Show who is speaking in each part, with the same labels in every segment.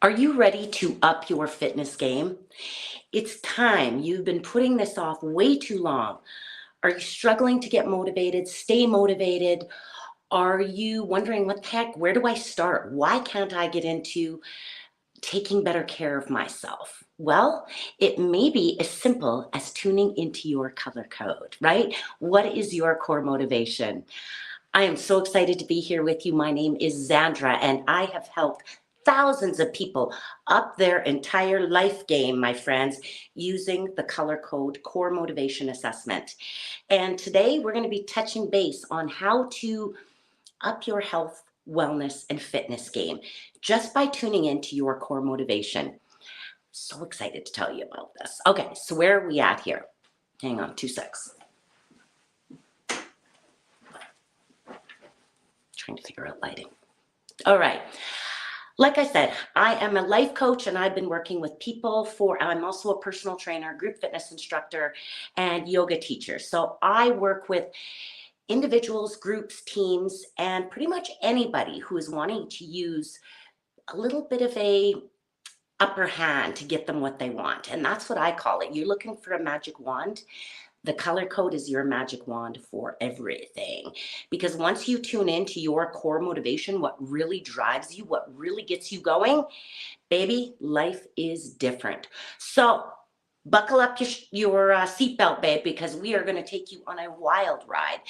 Speaker 1: Are you ready to up your fitness game? It's time. You've been putting this off way too long. Are you struggling to get motivated? Stay motivated. Are you wondering what the heck? Where do I start? Why can't I get into taking better care of myself? Well, it may be as simple as tuning into your color code, right? What is your core motivation? I am so excited to be here with you. My name is Zandra, and I have helped thousands of people up their entire life game, my friends, using the color code core motivation assessment. And today we're going to be touching base on how to up your health, wellness, and fitness game just by tuning into your core motivation. So excited to tell you about this. Okay, so where are we at here? Hang on 2 seconds. Trying to figure out lighting. All right. Like I said, I am a life coach and I've been working with people I'm also a personal trainer, group fitness instructor, and yoga teacher. So I work with individuals, groups, teams, and pretty much anybody who is wanting to use a little bit of a upper hand to get them what they want. And that's what I call it. You're looking for a magic wand. The color code is your magic wand for everything. Because once you tune into your core motivation, what really drives you, what really gets you going, baby, life is different. So buckle up your seatbelt, babe, because we are going to take you on a wild ride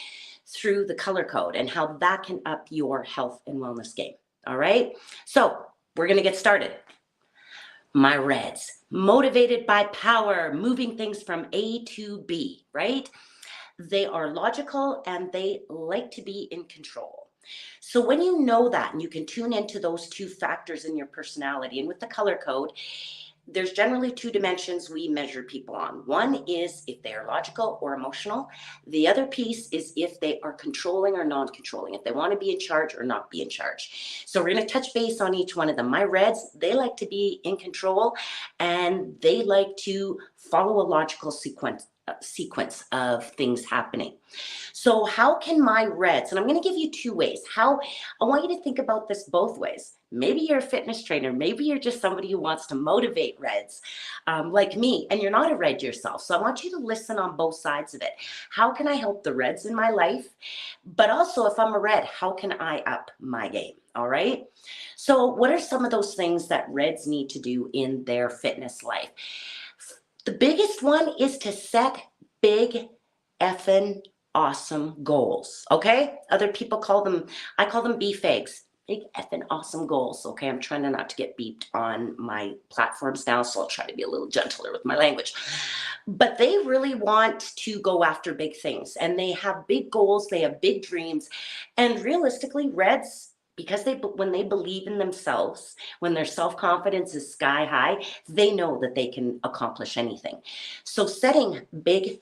Speaker 1: through the color code and how that can up your health and wellness game. All right. So we're going to get started. My reds, motivated by power, moving things from A to B, right? They are logical and they like to be in control. So when you know that and you can tune into those two factors in your personality, and with the color code, there's generally two dimensions we measure people on. One is if they are logical or emotional. The other piece is if they are controlling or non-controlling, if they want to be in charge or not be in charge. So we're going to touch base on each one of them. My reds, they like to be in control and they like to follow a logical sequence of things happening. So how can my reds, and I'm going to give you two ways. I want you to think about this both ways. Maybe you're a fitness trainer. Maybe you're just somebody who wants to motivate reds like me, and you're not a red yourself. So I want you to listen on both sides of it. How can I help the reds in my life? But also, if I'm a red, how can I up my game? All right. So what are some of those things that reds need to do in their fitness life? The biggest one is to set big effing awesome goals. Okay. Other people I call them BFAGs. Big effing awesome goals. Okay. I'm trying not to get beeped on my platforms now, so I'll try to be a little gentler with my language. But they really want to go after big things and they have big goals. They have big dreams. And realistically, reds, because when they believe in themselves, when their self-confidence is sky high, they know that they can accomplish anything. So setting big,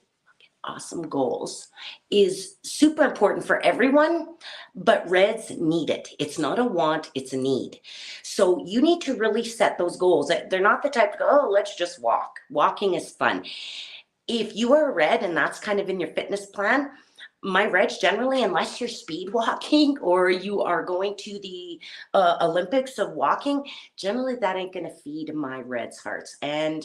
Speaker 1: awesome goals is super important for everyone, but reds need it. It's not a want, it's a need. So you need to really set those goals. They're not the type to go, oh, let's just walk. Walking is fun. If you are a red and that's kind of in your fitness plan, my reds generally, unless you're speed walking or you are going to the Olympics of walking, generally that ain't going to feed my reds' hearts. And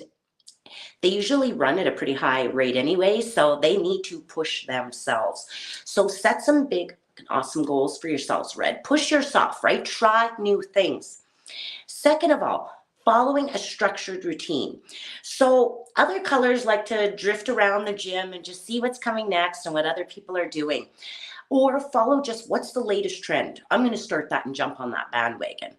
Speaker 1: they usually run at a pretty high rate anyway, so they need to push themselves. So set some big, awesome goals for yourselves, red. Push yourself, right? Try new things. Second of all, following a structured routine. So other colors like to drift around the gym and just see what's coming next and what other people are doing. Or follow just what's the latest trend. I'm going to start that and jump on that bandwagon.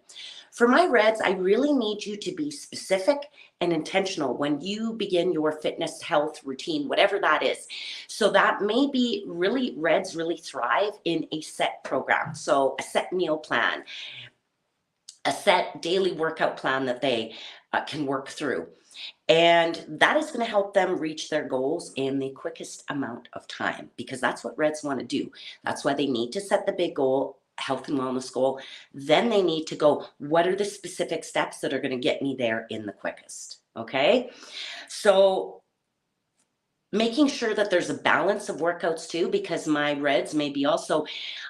Speaker 1: For my reds, I really need you to be specific and intentional when you begin your fitness health routine, whatever that is. So that may be reds really thrive in a set program. So a set meal plan, a set daily workout plan that they can work through. And that is going to help them reach their goals in the quickest amount of time, because that's what reds want to do. That's why they need to set the big goal, health and wellness goal. Then they need to go, what are the specific steps that are going to get me there in the quickest? Okay. So making sure that there's a balance of workouts too, because my reds may be also,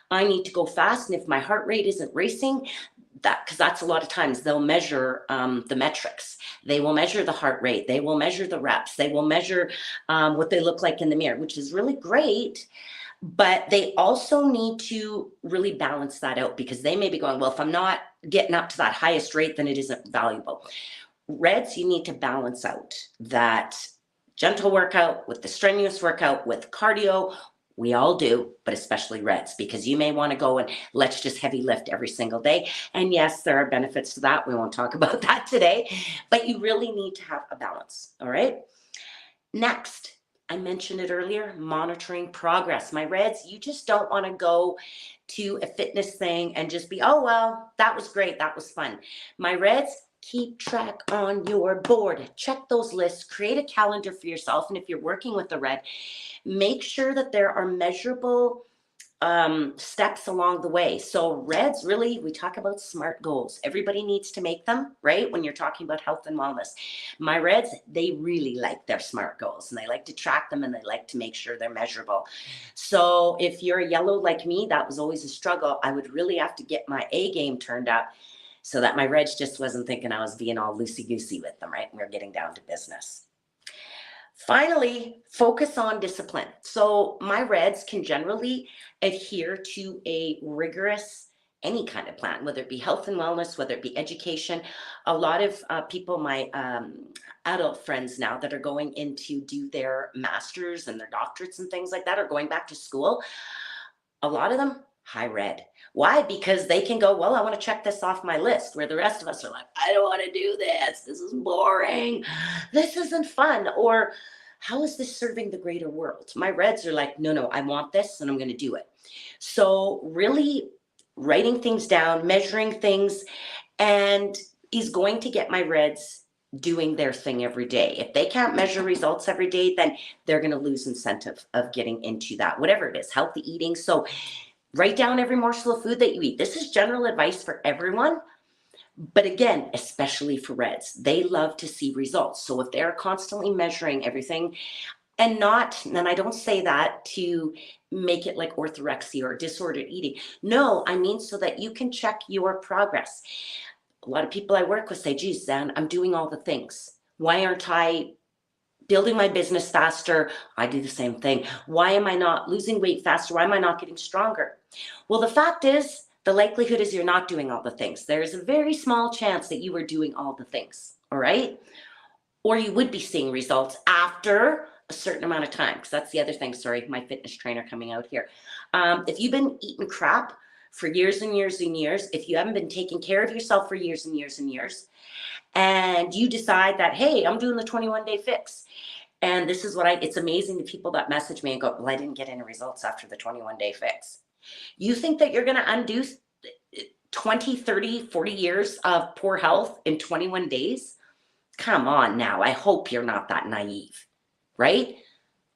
Speaker 1: I need to go fast. And if my heart rate isn't racing, that, because that's a lot of times they'll measure the metrics. They will measure the heart rate. They will measure the reps. They will measure what they look like in the mirror, which is really great. But they also need to really balance that out, because they may be going, well, if I'm not getting up to that highest rate, then it isn't valuable. Reds, you need to balance out that gentle workout with the strenuous workout with cardio. We all do, but especially reds, because you may want to go and let's just heavy lift every single day. And yes, there are benefits to that. We won't talk about that today, but you really need to have a balance. All right. Next, I mentioned it earlier, monitoring progress. My reds, you just don't want to go to a fitness thing and just be, oh, well, that was great. That was fun. My reds, keep track on your board. Check those lists, create a calendar for yourself. And if you're working with a red, make sure that there are measurable steps along the way. So reds, really, we talk about SMART goals. Everybody needs to make them, right? When you're talking about health and wellness. My reds, they really like their SMART goals, and they like to track them, and they like to make sure they're measurable. So if you're a yellow like me, that was always a struggle. I would really have to get my A game turned up so that my reds just wasn't thinking I was being all loosey-goosey with them, right? And we're getting down to business. Finally, focus on discipline. So my reds can generally adhere to a rigorous, any kind of plan, whether it be health and wellness, whether it be education. A lot of people, my adult friends now that are going in to do their masters and their doctorates and things like that, are going back to school. A lot of them, high red. Why? Because they can go, well, I want to check this off my list, where the rest of us are like, I don't want to do this. This is boring. This isn't fun. Or how is this serving the greater world? My reds are like, no, I want this and I'm going to do it. So really writing things down, measuring things, and is going to get my reds doing their thing every day. If they can't measure results every day, then they're going to lose incentive of getting into that, whatever it is, healthy eating. So write down every morsel of food that you eat. This is general advice for everyone. But again, especially for reds, they love to see results. So if they're constantly measuring everything, and I don't say that to make it like orthorexia or disordered eating. No, I mean so that you can check your progress. A lot of people I work with say, geez, Zan, I'm doing all the things. Why aren't I building my business faster? I do the same thing. Why am I not losing weight faster? Why am I not getting stronger? Well, the fact is, the likelihood is you're not doing all the things. There's a very small chance that you are doing all the things, all right? Or you would be seeing results after a certain amount of time, because that's the other thing. Sorry, my fitness trainer coming out here. If you've been eating crap for years and years and years, if you haven't been taking care of yourself for years and years and years, and you decide that, hey, I'm doing the 21-day fix, and this is what it's amazing the people that message me and go, well, I didn't get any results after the 21-day fix. You think that you're going to undo 20, 30, 40 years of poor health in 21 days? Come on now. I hope you're not that naive, right?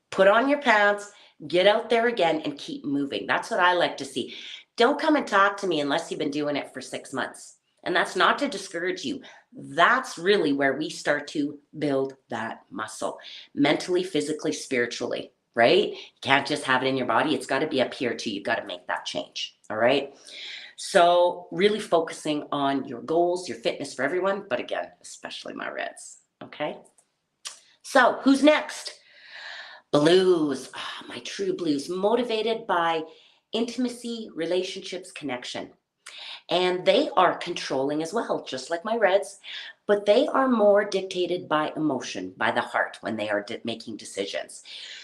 Speaker 1: Put on your pants, get out there again, and keep moving. That's what I like to see. Don't come and talk to me unless you've been doing it for 6 months. And that's not to discourage you. That's really where we start to build that muscle, mentally, physically, spiritually, right? You can't just have it in your body. It's got to be up here too. You've got to make that change. All right. So really focusing on your goals, your fitness for everyone, but again, especially my reds. Okay. So who's next? Blues. Oh, my true blues, motivated by intimacy, relationships, connection. And they are controlling as well, just like my reds, but they are more dictated by emotion, by the heart when they are making decisions.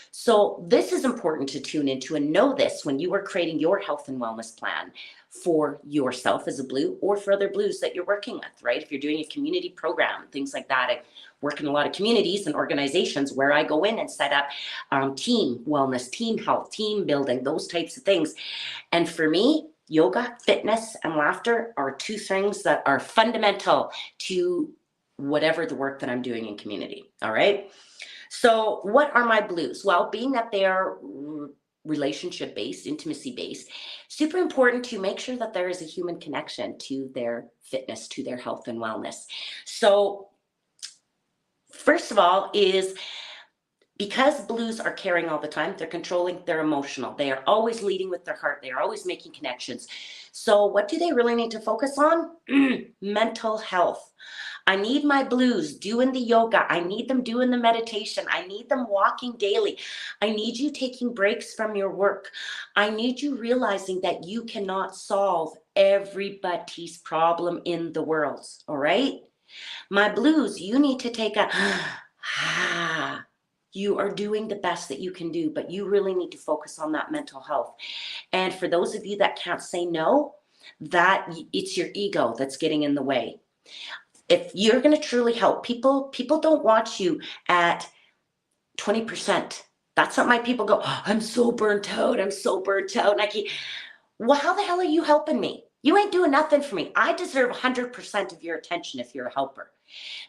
Speaker 1: So this is important to tune into and know this when you are creating your health and wellness plan for yourself as a blue, or for other blues that you're working with, right? If you're doing a community program, things like that. I work in a lot of communities and organizations where I go in and set up team wellness, team health, team building, those types of things. And for me, yoga, fitness, and laughter are two things that are fundamental to whatever the work that I'm doing in community. All right. So what are my blues? Well, being that they are relationship based, intimacy based, super important to make sure that there is a human connection to their fitness, to their health and wellness. So first of all is, because blues are caring all the time, they're controlling, they're emotional. They are always leading with their heart. They are always making connections. So what do they really need to focus on? Mental health. I need my blues doing the yoga. I need them doing the meditation. I need them walking daily. I need you taking breaks from your work. I need you realizing that you cannot solve everybody's problem in the world. All right? My blues, you need to take a you are doing the best that you can do, but you really need to focus on that mental health. And for those of you that can't say no, that it's your ego that's getting in the way. If you're going to truly help people, people don't want you at 20%. That's not my people go, "Oh, I'm so burnt out. I'm so burnt out." And I keep, well, how the hell are you helping me? You ain't doing nothing for me. I deserve 100% of your attention if you're a helper.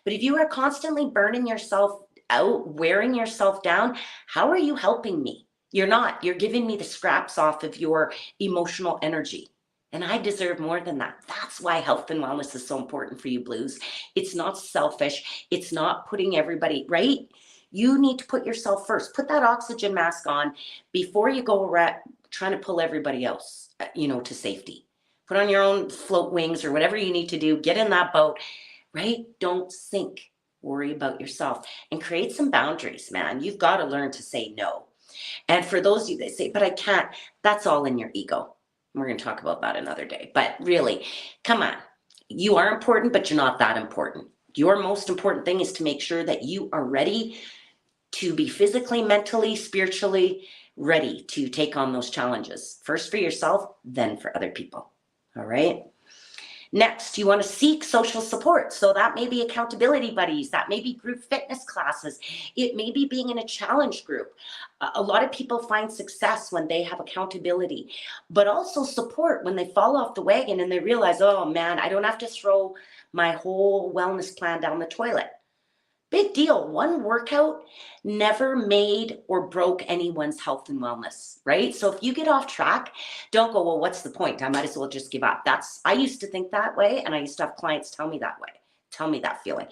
Speaker 1: But if you are constantly burning yourself out, wearing yourself down, how are you helping me? You're not. You're giving me the scraps off of your emotional energy. And I deserve more than that. That's why health and wellness is so important for you, Blues. It's not selfish. It's not putting everybody, right? You need to put yourself first. Put that oxygen mask on before you go around trying to pull everybody else, to safety. Put on your own float wings or whatever you need to do. Get in that boat, right? Don't sink. Worry about yourself and create some boundaries, man. You've got to learn to say no. And for those of you that say, but I can't, that's all in your ego. We're going to talk about that another day. But really, come on. You are important, but you're not that important. Your most important thing is to make sure that you are ready to be physically, mentally, spiritually ready to take on those challenges. First for yourself, then for other people. All right? Next, you want to seek social support. So that may be accountability buddies, that may be group fitness classes, it may be being in a challenge group. A lot of people find success when they have accountability, but also support when they fall off the wagon and they realize, oh man, I don't have to throw my whole wellness plan down the toilet. Big deal. One workout never made or broke anyone's health and wellness, right? So if you get off track, don't go, well, what's the point? I might as well just give up. I used to think that way, and I used to have clients tell me that way, tell me that feeling.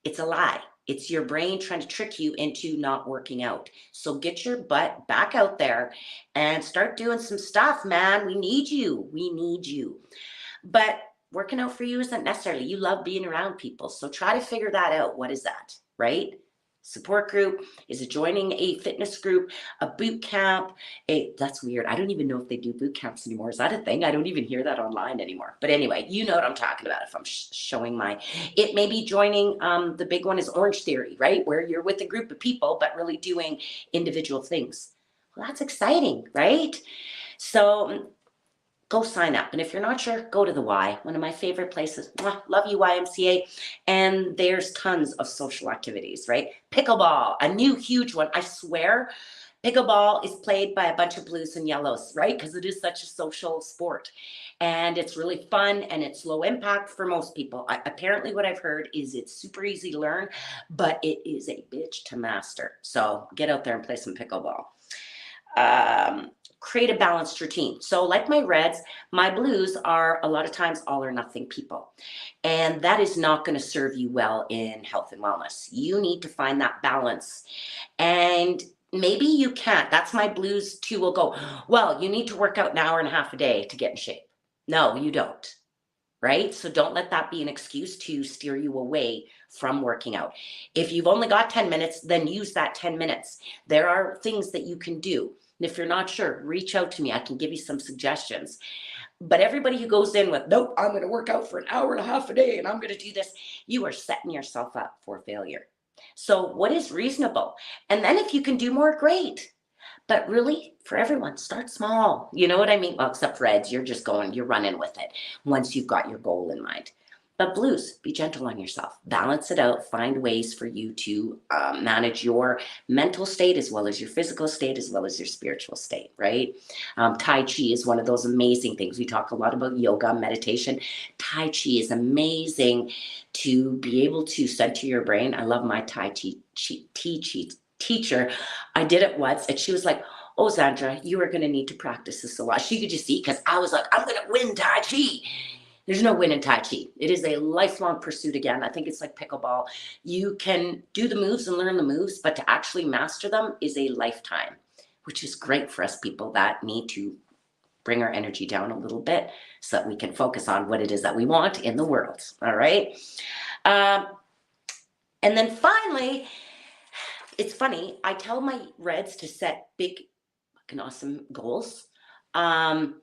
Speaker 1: It's a lie. It's your brain trying to trick you into not working out. So get your butt back out there and start doing some stuff, man. We need you. We need you. But working out for you isn't necessarily, you love being around people. So try to figure that out. What is that, right? Support group, is it joining a fitness group, a boot camp? That's weird. I don't even know if they do boot camps anymore. Is that a thing? I don't even hear that online anymore. But anyway, you know what I'm talking about if I'm showing it may be joining, the big one is Orange Theory, right? Where you're with a group of people, but really doing individual things. Well, that's exciting, right? So go sign up. And if you're not sure, go to the Y, one of my favorite places. Mwah, love you, YMCA. And there's tons of social activities, right? Pickleball, a new huge one. I swear, pickleball is played by a bunch of blues and yellows, right? Because it is such a social sport. And it's really fun and it's low impact for most people. Apparently what I've heard is it's super easy to learn, but it is a bitch to master. So get out there and play some pickleball. Create a balanced routine. So like my reds, my blues are a lot of times all or nothing people. And that is not going to serve you well in health and wellness. You need to find that balance. And maybe you can't. That's my blues too will go, well, you need to work out an hour and a half a day to get in shape. No, you don't. Right? So don't let that be an excuse to steer you away from working out. If you've only got 10 minutes, then use that 10 minutes. There are things that you can do. And if you're not sure, reach out to me. I can give you some suggestions. But everybody who goes in with, nope, I'm going to work out for an hour and a half a day and I'm going to do this, you are setting yourself up for failure. So what is reasonable? And then if you can do more, great. But really, for everyone, start small. You know what I mean? Well, except Reds, you're running with it once you've got your goal in mind. But Blues, be gentle on yourself. Balance it out. Find ways for you to manage your mental state as well as your physical state as well as your spiritual state, right? Tai Chi is one of those amazing things. We talk a lot about yoga, meditation. Tai Chi is amazing to be able to center your brain. I love my Tai Chi teacher. I did it once and she was like, oh, Zandra, you are going to need to practice this a lot. She could just see, because I was like, I'm going to win Tai Chi. There's no win in Tai Chi. It is a lifelong pursuit again. I think it's like pickleball. You can do the moves and learn the moves, but to actually master them is a lifetime, which is great for us people that need to bring our energy down a little bit so that we can focus on what it is that we want in the world. All right. Um, and then finally, it's funny, I tell my reds to set big, fucking awesome goals. Um,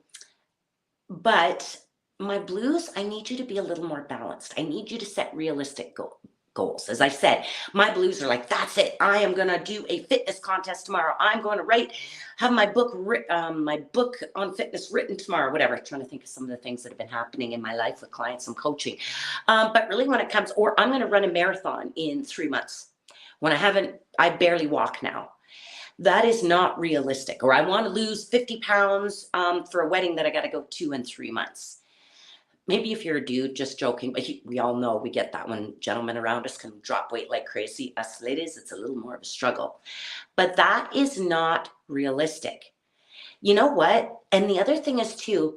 Speaker 1: but my blues, I need you to be a little more balanced. I need you to set realistic goals. As I said, my blues are like, that's it. I am going to do a fitness contest tomorrow. I'm going to have my book on fitness written tomorrow, whatever. I'm trying to think of some of the things that have been happening in my life with clients and coaching. But really when it comes, or I'm going to run a marathon in 3 months when I barely walk now. That is not realistic. Or I want to lose 50 pounds for a wedding that I got to go to in 3 months. Maybe if you're a dude, just joking, but we all know we get that when gentlemen around us can drop weight like crazy. Us ladies, it's a little more of a struggle. But that is not realistic. You know what? And the other thing is too,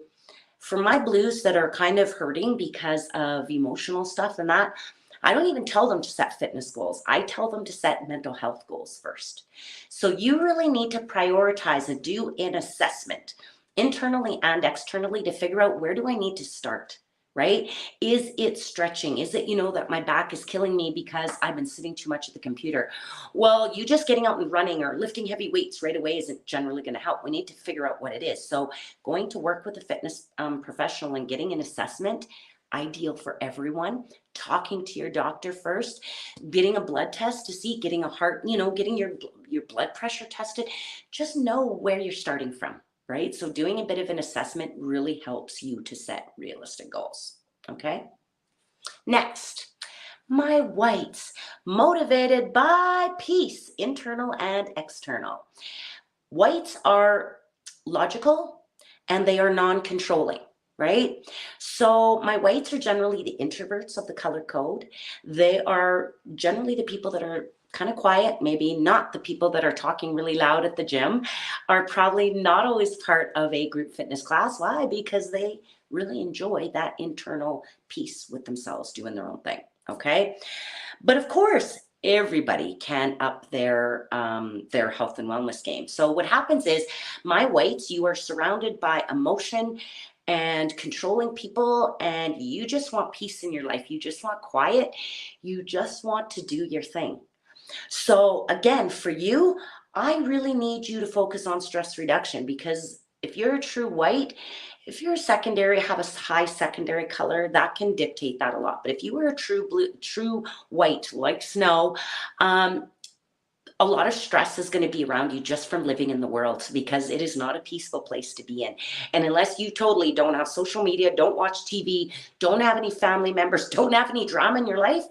Speaker 1: for my blues that are kind of hurting because of emotional stuff and that, I don't even tell them to set fitness goals. I tell them to set mental health goals first. So you really need to prioritize and do an assessment internally and externally to figure out, where do I need to start, right? Is it stretching? Is it, that my back is killing me because I've been sitting too much at the computer? Well, you just getting out and running or lifting heavy weights right away isn't generally going to help. We need to figure out what it is. So going to work with a fitness professional and getting an assessment, ideal for everyone. Talking to your doctor first, getting a blood test to see, getting a heart, getting your blood pressure tested. Just know where you're starting from, right? So doing a bit of an assessment really helps you to set realistic goals. Okay. Next, my whites, motivated by peace, internal and external. Whites are logical and they are non-controlling. Right? So my whites are generally the introverts of the color code. They are generally the people that are kind of quiet, maybe not the people that are talking really loud at the gym, are probably not always part of a group fitness class. Why? Because they really enjoy that internal peace with themselves, doing their own thing. Okay. But of course, everybody can up their health and wellness game. So what happens is, my whites, you are surrounded by emotion and controlling people, and you just want peace in your life. You just want quiet. You just want to do your thing. So again, for you, I really need you to focus on stress reduction, because if you're a true white, if you're a secondary, have a high secondary color, that can dictate that a lot. But if you were a true blue, true white, like snow, a lot of stress is going to be around you just from living in the world, because it is not a peaceful place to be in. And unless you totally don't have social media, don't watch TV, don't have any family members, don't have any drama in your life,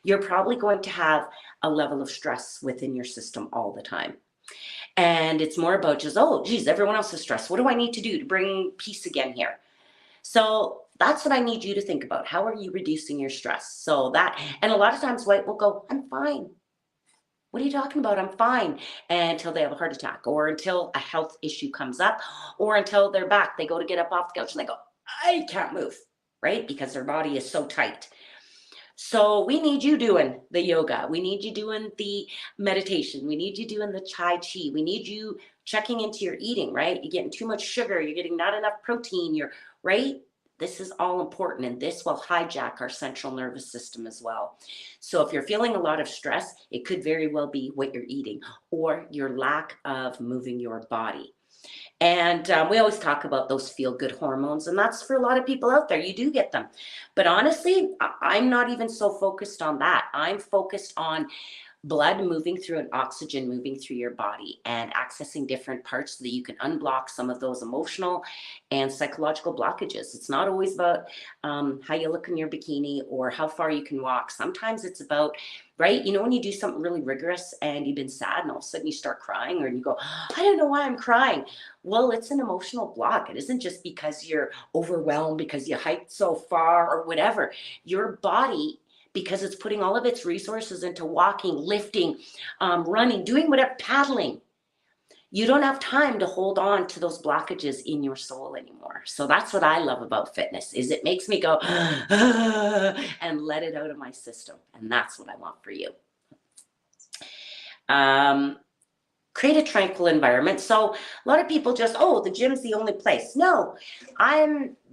Speaker 1: you're probably going to have a level of stress within your system all the time. And it's more about just, oh, geez, everyone else is stressed. What do I need to do to bring peace again here? So that's what I need you to think about. How are you reducing your stress? So that, and a lot of times white will go, I'm fine. What are you talking about? I'm fine. Until they have a heart attack, or until a health issue comes up, or until they're back. They go to get up off the couch and they go, I can't move, right? Because their body is so tight. So we need you doing the yoga. We need you doing the meditation. We need you doing the Tai Chi. We need you checking into your eating, right? You're getting too much sugar. You're getting not enough protein. You're right. This is all important, and this will hijack our central nervous system as well. So if you're feeling a lot of stress, it could very well be what you're eating or your lack of moving your body. And we always talk about those feel-good hormones, and that's for a lot of people out there. You do get them. But honestly, I'm not even so focused on that. I'm focused on blood moving through and oxygen moving through your body and accessing different parts so that you can unblock some of those emotional and psychological blockages. It's not always about how you look in your bikini or how far you can walk. Sometimes it's about, right? When you do something really rigorous and you've been sad and all of a sudden you start crying, or you go, I don't know why I'm crying. Well, it's an emotional block. It isn't just because you're overwhelmed because you hiked so far or whatever. Your body, because it's putting all of its resources into walking, lifting, running, doing whatever, paddling. You don't have time to hold on to those blockages in your soul anymore. So that's what I love about fitness, is it makes me go and let it out of my system. And that's what I want for you. create a tranquil environment. So a lot of people just, oh, the gym's the only place. No,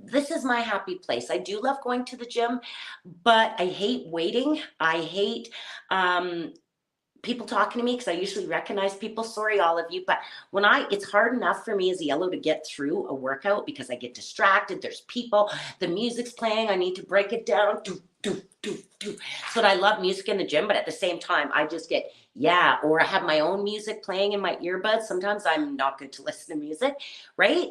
Speaker 1: this is my happy place. I do love going to the gym, but I hate waiting. I hate, people talking to me because I usually recognize people. Sorry, all of you, but it's hard enough for me as a yellow to get through a workout because I get distracted. There's people, the music's playing. I need to break it down. Do, do, do, do. So I love music in the gym, but at the same time, I just get, yeah, or I have my own music playing in my earbuds. Sometimes I'm not good to listen to music, right?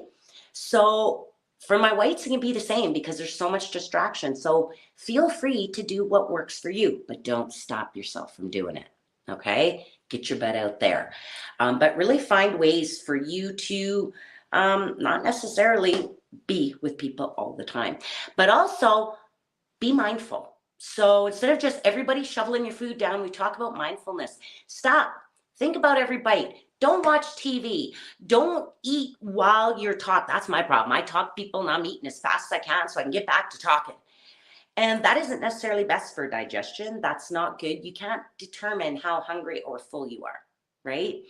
Speaker 1: So for my weights, it can be the same because there's so much distraction. So feel free to do what works for you, but don't stop yourself from doing it. Okay, get your butt out there, but really find ways for you to not necessarily be with people all the time, but also be mindful. So instead of just everybody shoveling your food down, we talk about mindfulness. Stop, think about every bite. Don't watch TV. Don't eat while you're talking. That's my problem. I talk to people and I'm eating as fast as I can so I can get back to talking. And that isn't necessarily best for digestion. That's not good. You can't determine how hungry or full you are, right?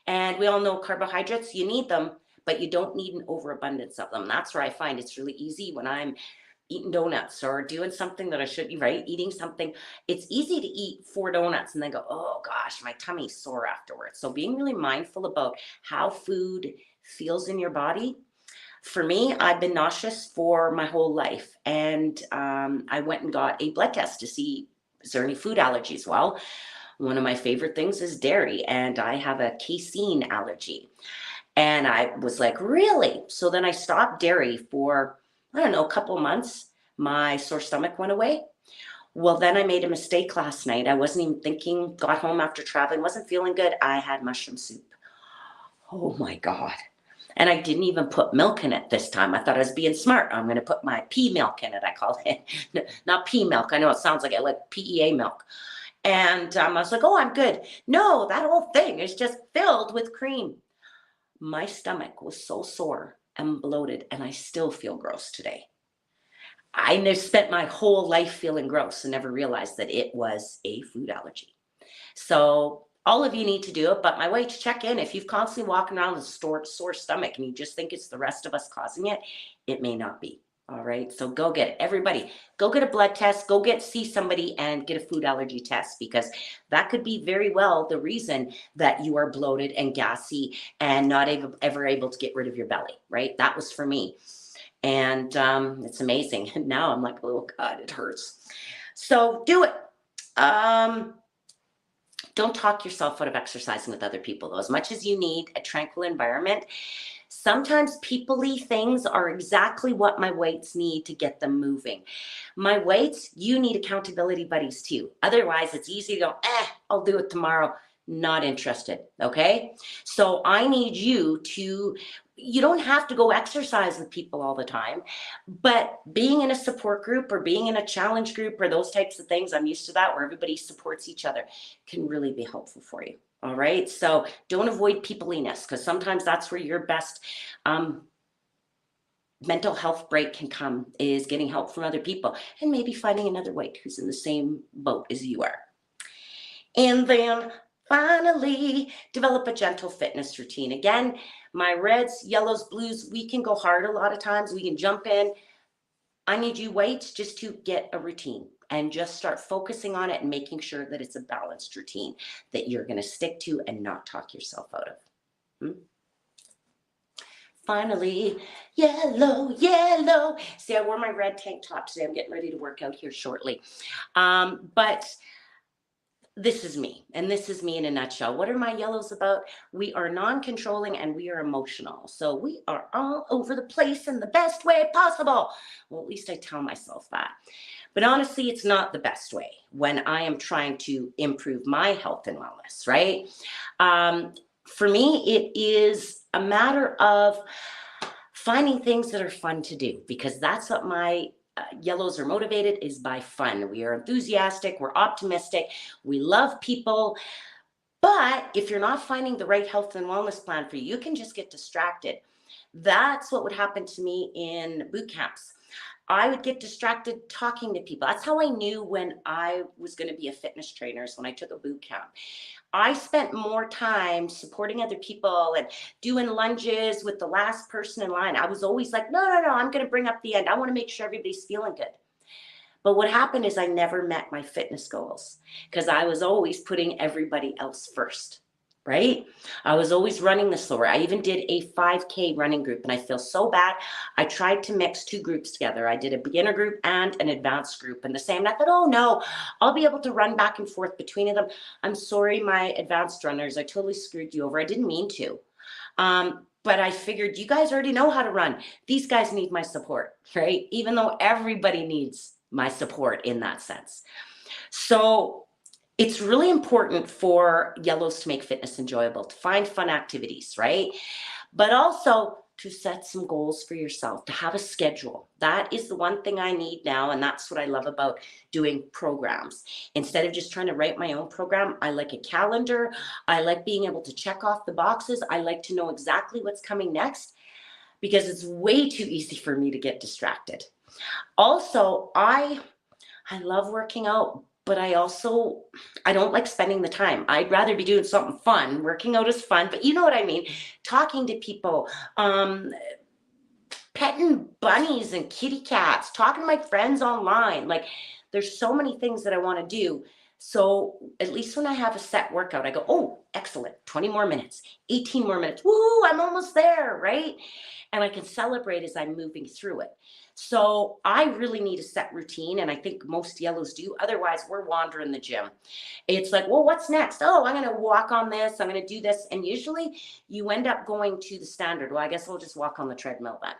Speaker 1: And we all know carbohydrates, you need them, but you don't need an overabundance of them. That's where I find it's really easy when I'm eating donuts or doing something that I shouldn't be, right? Eating something. It's easy to eat 4 donuts and then go, oh gosh, my tummy's sore afterwards. So being really mindful about how food feels in your body. For me, I've been nauseous for my whole life, and I went and got a blood test to see, is there any food allergies? Well, one of my favorite things is dairy, and I have a casein allergy. And I was like, really? So then I stopped dairy for, I don't know, a couple months. My sore stomach went away. Well, then I made a mistake last night. I wasn't even thinking, got home after traveling, wasn't feeling good. I had mushroom soup. Oh my God. And I didn't even put milk in it this time. I thought I was being smart. I'm going to put my pea milk in it, I call it. Not pea milk. I know it sounds like it, like PEA milk. And I was like, oh, I'm good. No, that whole thing is just filled with cream. My stomach was so sore and bloated, and I still feel gross today. I never spent my whole life feeling gross and never realized that it was a food allergy. So all of you need to do it, but my way to check in, if you've constantly walking around with a sore stomach and you just think it's the rest of us causing it, it may not be. All right, so go get it. Everybody, go get a blood test, go see somebody and get a food allergy test, because that could be very well the reason that you are bloated and gassy and not ever able to get rid of your belly, right? That was for me. And it's amazing. And now I'm like, oh God, it hurts. So do it. Don't talk yourself out of exercising with other people, though. As much as you need a tranquil environment, sometimes people-y things are exactly what my weights need to get them moving. My weights, you need accountability buddies too. Otherwise, it's easy to go, I'll do it tomorrow. Not interested, okay? So I need you to, you don't have to go exercise with people all the time, but being in a support group or being in a challenge group or those types of things, I'm used to that, where everybody supports each other, can really be helpful for you. All right, so don't avoid peopliness, because sometimes that's where your best mental health break can come, is getting help from other people and maybe finding another weight who's in the same boat as you are. And then finally, develop a gentle fitness routine. Again, my reds, yellows, blues, we can go hard a lot of times. We can jump in. I need you weights just to get a routine and just start focusing on it and making sure that it's a balanced routine that you're going to stick to and not talk yourself out of. Finally, yellow, yellow. See, I wore my red tank top today. I'm getting ready to work out here shortly. But this is me, and this is me in a nutshell. What are my yellows about? We are non-controlling and we are emotional. So we are all over the place in the best way possible. Well, at least I tell myself that. But honestly, it's not the best way when I am trying to improve my health and wellness, right? For me, it is a matter of finding things that are fun to do, because that's what my yellows are motivated, is by fun. We are enthusiastic, we're optimistic, we love people. But if you're not finding the right health and wellness plan for you, you can just get distracted. That's what would happen to me in boot camps. I would get distracted talking to people. That's how I knew when I was going to be a fitness trainer, is when I took a boot camp. I spent more time supporting other people and doing lunges with the last person in line. I was always like, no, no, no, I'm going to bring up the end. I want to make sure everybody's feeling good. But what happened is I never met my fitness goals because I was always putting everybody else first, right? I was always running the slower. I even did a 5K running group and I feel so bad. I tried to mix two groups together. I did a beginner group and an advanced group and the same. And I thought, oh no, I'll be able to run back and forth between them. I'm sorry, my advanced runners, I totally screwed you over. I didn't mean to. But I figured you guys already know how to run. These guys need my support, right? Even though everybody needs my support in that sense. So it's really important for yellows to make fitness enjoyable, to find fun activities, right? But also to set some goals for yourself, to have a schedule. That is the one thing I need now. And that's what I love about doing programs. Instead of just trying to write my own program, I like a calendar. I like being able to check off the boxes. I like to know exactly what's coming next because it's way too easy for me to get distracted. Also, I love working out, but I don't like spending the time. I'd rather be doing something fun. Working out is fun, but you know what I mean? Talking to people, petting bunnies and kitty cats, talking to my friends online. Like there's so many things that I want to do. So at least when I have a set workout, I go, oh, excellent, 20 more minutes, 18 more minutes. Woo, I'm almost there, right? And I can celebrate as I'm moving through it. So I really need a set routine, and I think most yellows do. Otherwise, we're wandering the gym. It's like, well, what's next? Oh, I'm going to walk on this. I'm going to do this. And usually you end up going to the standard. Well, I guess I'll just walk on the treadmill then.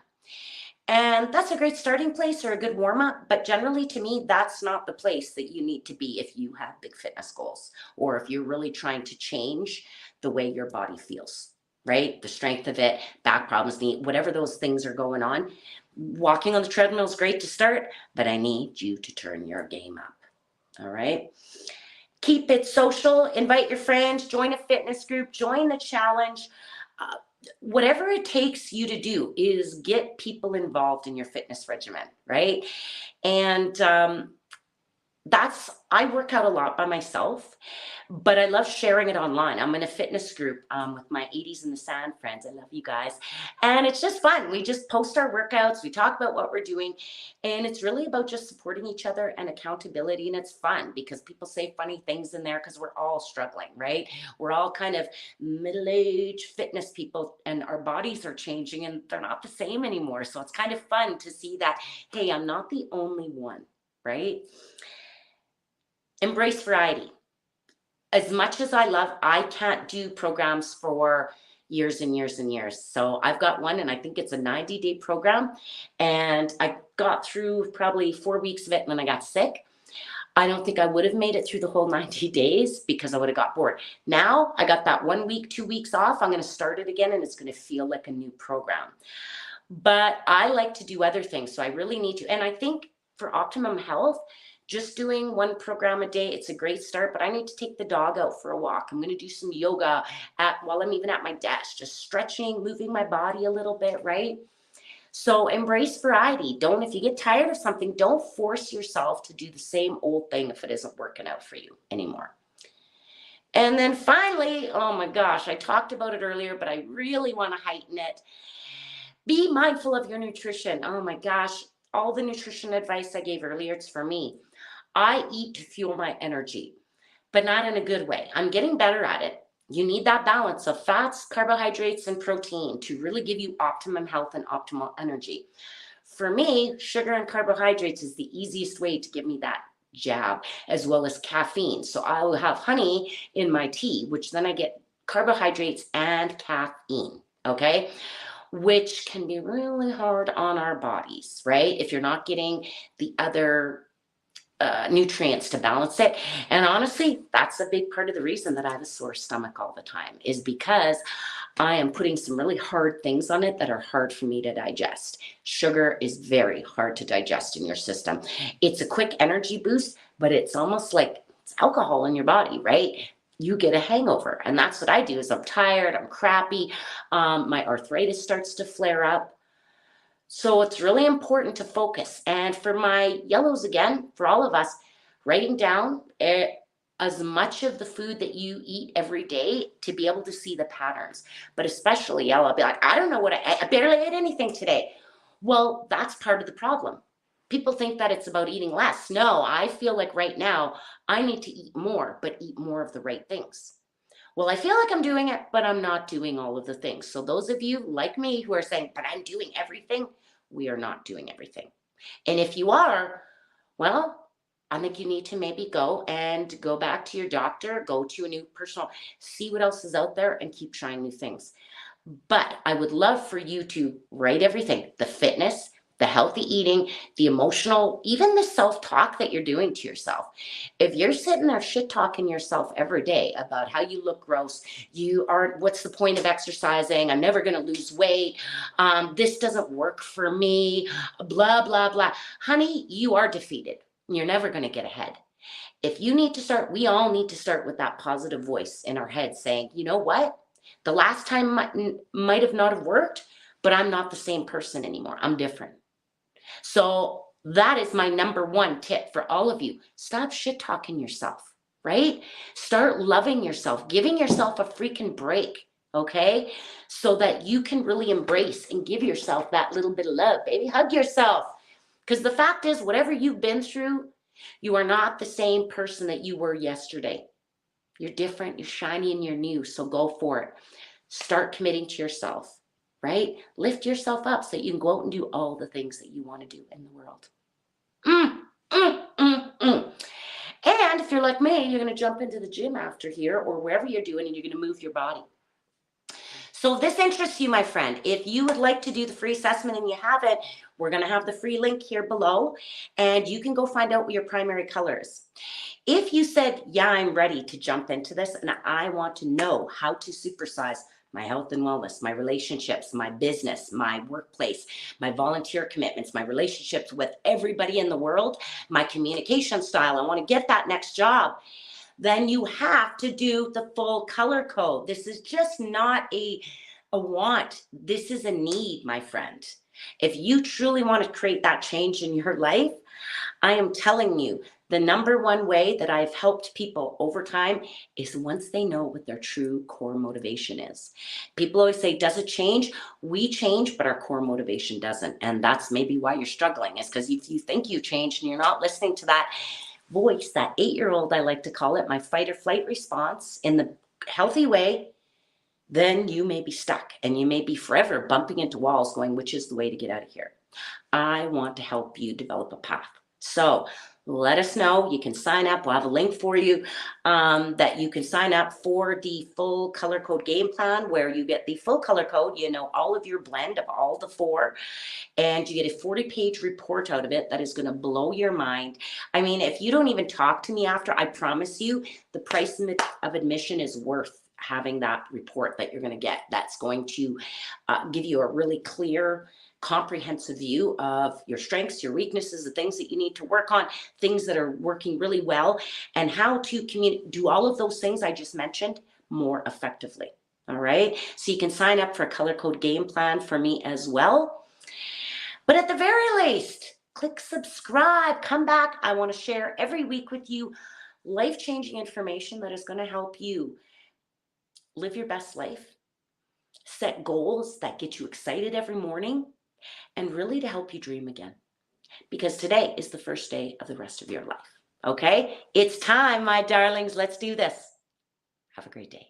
Speaker 1: And that's a great starting place or a good warm up. But generally, to me, that's not the place that you need to be if you have big fitness goals or if you're really trying to change the way your body feels, right? The strength of it, back problems, knee, whatever those things are going on. Walking on the treadmill is great to start, but I need you to turn your game up. All right. Keep it social, invite your friends, join a fitness group, join the challenge. Whatever it takes you to do is get people involved in your fitness regimen, right? And I work out a lot by myself, but I love sharing it online. I'm in a fitness group with my 80s in the Sand friends. I love you guys. And it's just fun. We just post our workouts. We talk about what we're doing. And it's really about just supporting each other and accountability. And it's fun because people say funny things in there because we're all struggling, right? We're all kind of middle-aged fitness people and our bodies are changing and they're not the same anymore. So it's kind of fun to see that, hey, I'm not the only one, right? Embrace variety. As much as I can't do programs for years and years and years. So I've got one and I think it's a 90-day program. And I got through probably 4 weeks of it and then I got sick. I don't think I would have made it through the whole 90 days because I would have got bored. Now I got that 1 week, 2 weeks off. I'm going to start it again and it's going to feel like a new program. But I like to do other things. So I really need to. And I think for optimum health, just doing one program a day, it's a great start, but I need to take the dog out for a walk. I'm going to do some yoga while I'm even at my desk, just stretching, moving my body a little bit, right? So embrace variety. If you get tired of something, don't force yourself to do the same old thing if it isn't working out for you anymore. And then finally, oh my gosh, I talked about it earlier, but I really want to heighten it. Be mindful of your nutrition. Oh my gosh, all the nutrition advice I gave earlier, it's for me. I eat to fuel my energy, but not in a good way. I'm getting better at it. You need that balance of fats, carbohydrates, and protein to really give you optimum health and optimal energy. For me, sugar and carbohydrates is the easiest way to give me that jab, as well as caffeine. So I will have honey in my tea, which then I get carbohydrates and caffeine, okay? Which can be really hard on our bodies, right? If you're not getting the other nutrients to balance it. And honestly, that's a big part of the reason that I have a sore stomach all the time is because I am putting some really hard things on it that are hard for me to digest. Sugar is very hard to digest in your system. It's a quick energy boost, but it's almost like it's alcohol in your body, right? You get a hangover. And that's what I do is I'm tired, I'm crappy, my arthritis starts to flare up. So it's really important to focus. And for my yellows again, for all of us, writing down as much of the food that you eat every day to be able to see the patterns. But especially yellow, I'll be like, I don't know what I barely ate anything today. Well, that's part of the problem. People think that it's about eating less. No, I feel like right now I need to eat more, but eat more of the right things. Well, I feel like I'm doing it, but I'm not doing all of the things. So those of you like me who are saying, but I'm doing everything, we are not doing everything. And if you are, well, I think you need to maybe go back to your doctor, go to a new personal, see what else is out there and keep trying new things. But I would love for you to write everything, the fitness, the healthy eating, the emotional, even the self-talk that you're doing to yourself. If you're sitting there shit talking yourself every day about how you look gross, you aren't, what's the point of exercising? I'm never going to lose weight. This doesn't work for me, blah, blah, blah. Honey, you are defeated. You're never going to get ahead. If you need to start, we all need to start with that positive voice in our head saying, you know what? The last time might have not have worked, but I'm not the same person anymore. I'm different. So that is my number one tip for all of you. Stop shit talking yourself, right? Start loving yourself, giving yourself a freaking break, okay? So that you can really embrace and give yourself that little bit of love, baby. Hug yourself. Because the fact is, whatever you've been through, you are not the same person that you were yesterday. You're different, you're shiny, and you're new. So go for it. Start committing to yourself, right? Lift yourself up so that you can go out and do all the things that you want to do in the world. And if you're like me, you're going to jump into the gym after here or wherever you're doing and you're going to move your body. So if this interests you, my friend, if you would like to do the free assessment and you haven't, we're going to have the free link here below and you can go find out what your primary color is. If you said, yeah, I'm ready to jump into this and I want to know how to supersize my health and wellness, my relationships, my business, my workplace, my volunteer commitments, my relationships with everybody in the world, my communication style, I want to get that next job, then you have to do the full color code. This is just not a want. This is a need, my friend. If you truly want to create that change in your life, I am telling you, the number one way that I've helped people over time is once they know what their true core motivation is. People always say, does it change? We change, but our core motivation doesn't. And that's maybe why you're struggling, is because if you think you changed and you're not listening to that voice, that 8-year-old, I like to call it, my fight or flight response in the healthy way, then you may be stuck and you may be forever bumping into walls going, which is the way to get out of here? I want to help you develop a path. So let us know. You can sign up. We'll have a link for you that you can sign up for the full color code game plan, where you get the full color code, you know, all of your blend of all the 4, and you get a 40-page report out of it that is going to blow your mind. I mean, if you don't even talk to me after, I promise you the price of admission is worth having that report that you're going to get. That's going to give you a really clear, comprehensive view of your strengths, your weaknesses, the things that you need to work on, things that are working really well, and how to do all of those things I just mentioned more effectively. All right. So you can sign up for a color code game plan for me as well. But at the very least, click subscribe, come back. I want to share every week with you life-changing information that is going to help you live your best life, set goals that get you excited every morning, and really to help you dream again. Because today is the first day of the rest of your life. Okay? It's time, my darlings. Let's do this. Have a great day.